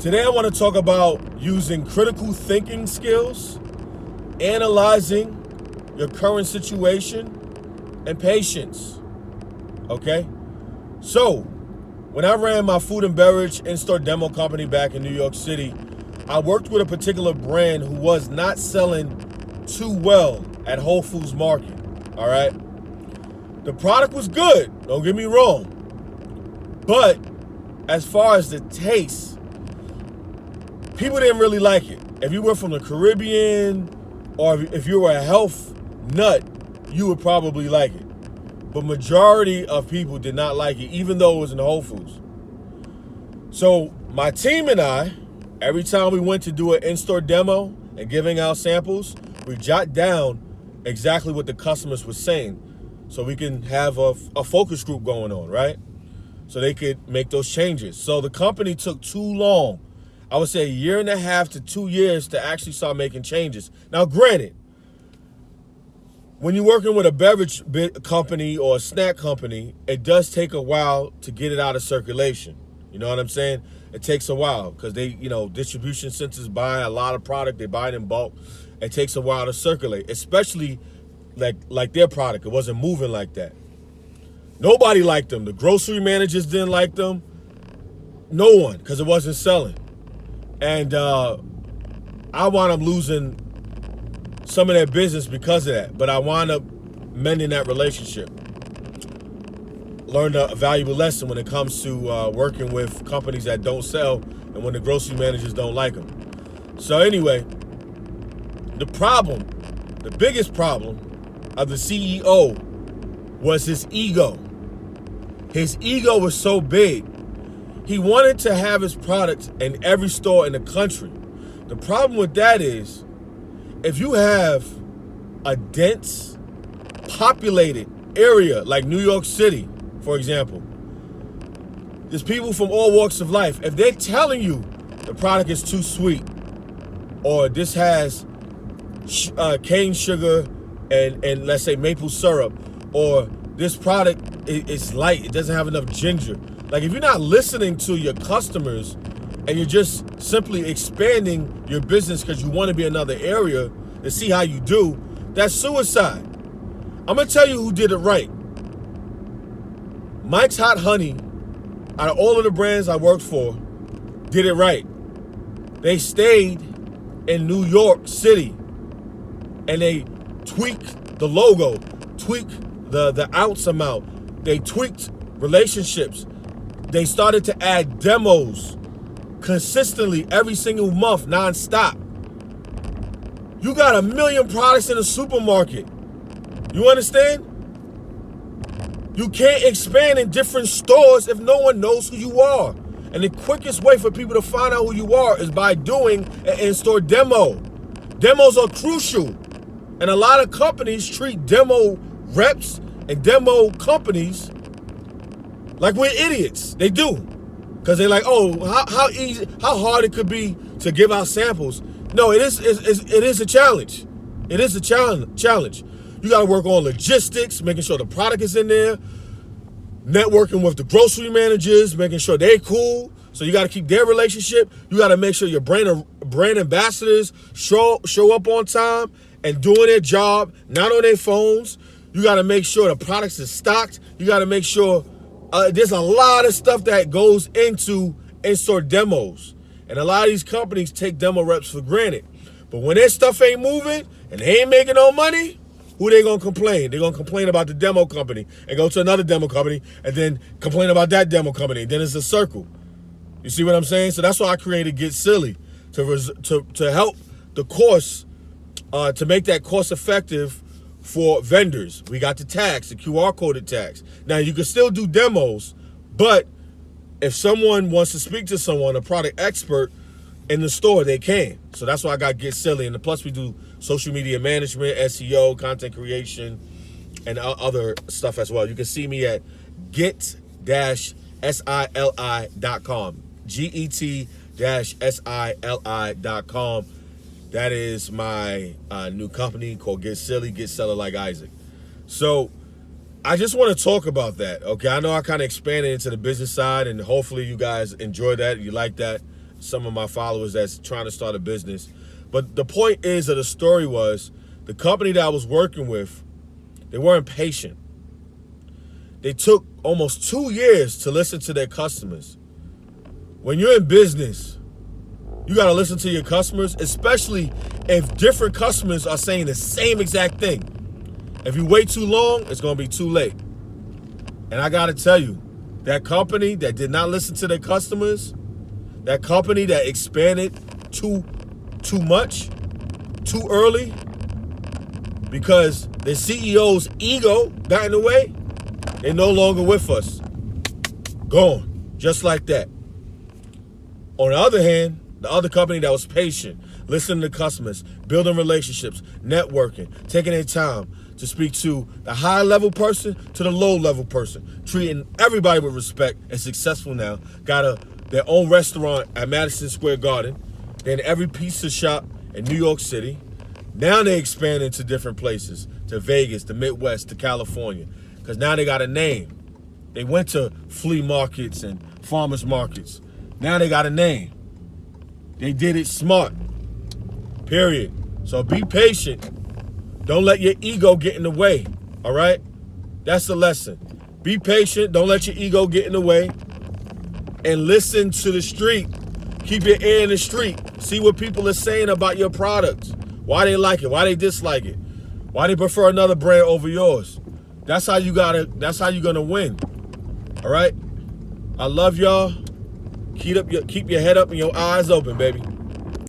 Today I want to talk about using critical thinking skills, analyzing your current situation, and patience. Okay? So, when I ran my food and beverage in-store demo company back in New York City, I worked with a particular brand who was not selling too well at Whole Foods Market. All right? The product was good, don't get me wrong. But as far as the taste, people didn't really like it. If you were from the Caribbean or if you were a health nut, you would probably like it. But majority of people did not like it, even though it was in Whole Foods. So my team and I, every time we went to do an in-store demo and giving out samples, we jot down exactly what the customers were saying so we can have a focus group going on, right? So they could make those changes. So the company took too long, I would say a year and a half to 2 years, to actually start making changes. Now, granted, when you're working with a beverage company or a snack company, it does take a while to get it out of circulation. You know what I'm saying? It takes a while because they, distribution centers buy a lot of product. They buy it in bulk. It takes a while to circulate, especially like their product. It wasn't moving like that. Nobody liked them. The grocery managers didn't like them. No one, because it wasn't selling. And I wound up losing some of their business because of that. But I wound up mending that relationship. Learned a valuable lesson when it comes to working with companies that don't sell and when the grocery managers don't like them. So anyway, the biggest problem of the CEO was his ego. His ego was so big. He wanted to have his product in every store in the country. The problem with that is, if you have a dense, populated area like New York City, for example, there's people from all walks of life. If they're telling you the product is too sweet, or this has cane sugar and let's say maple syrup, or this product is light, it doesn't have enough ginger. Like, if you're not listening to your customers and you're just simply expanding your business because you want to be another area to see how you do, that's suicide. I'm going to tell you who did it right. Mike's Hot Honey, out of all of the brands I worked for, did it right. They stayed in New York City and they tweaked the logo, tweaked the ounce amount. They tweaked relationships. They started to add demos consistently every single month, nonstop. You got 1 million products in a supermarket. You understand? You can't expand in different stores if no one knows who you are. And the quickest way for people to find out who you are is by doing an in-store demo. Demos are crucial. And a lot of companies treat demo reps and demo companies like we're idiots. They do. Because they're like, oh, how hard it could be to give out samples. No, it is a challenge. It is a challenge. You got to work on logistics, making sure the product is in there, networking with the grocery managers, making sure they're cool. So you got to keep their relationship. You got to make sure your brand ambassadors show up on time and doing their job, not on their phones. You got to make sure the products are stocked. You got to make sure there's a lot of stuff that goes into in-store demos. And a lot of these companies take demo reps for granted. But when their stuff ain't moving and they ain't making no money, who they gonna complain? They're gonna complain about the demo company and go to another demo company and then complain about that demo company. Then it's a circle. You see what I'm saying? So that's why I created Get Silly, to help the course, to make that cost effective for vendors. We got the tags, the QR coded tags. Now you can still do demos, but if someone wants to speak to someone, a product expert in the store, they can. So that's why I got Get Silly. And plus we do social media management, SEO, content creation, and other stuff as well. You can see me at get-sili.com. get-sili.com. That is my new company called Get Silly, Get Seller Like Isaac. So I just want to talk about that, okay? I know I kind of expanded into the business side, and hopefully you guys enjoy that, you like that. some of my followers that's trying to start a business. But the point is that the story was the company that I was working with, they weren't patient. They took almost 2 years to listen to their customers. When you're in business, you got to listen to your customers, especially if different customers are saying the same exact thing. If you wait too long, it's going to be too late. And I got to tell you, that company that did not listen to their customers, that company that expanded too much, too early, because the CEO's ego got in the way, they're no longer with us. Gone, just like that. On the other hand, the other company that was patient, listening to customers, building relationships, networking, taking their time to speak to the high-level person to the low-level person, treating everybody with respect, and successful now, got their own restaurant at Madison Square Garden, then every pizza shop in New York City. Now they expand into different places, to Vegas, to Midwest, to California, because now they got a name. They went to flea markets and farmers markets. Now they got a name. They did it smart, period. So be patient. Don't let your ego get in the way, all right? That's the lesson. Be patient. Don't let your ego get in the way. And listen to the street. Keep your ear in the street. See what people are saying about your products. Why they like it, why they dislike it, why they prefer another brand over yours. That's how you're gonna win. All right? I love y'all. Keep your head up and your eyes open, baby.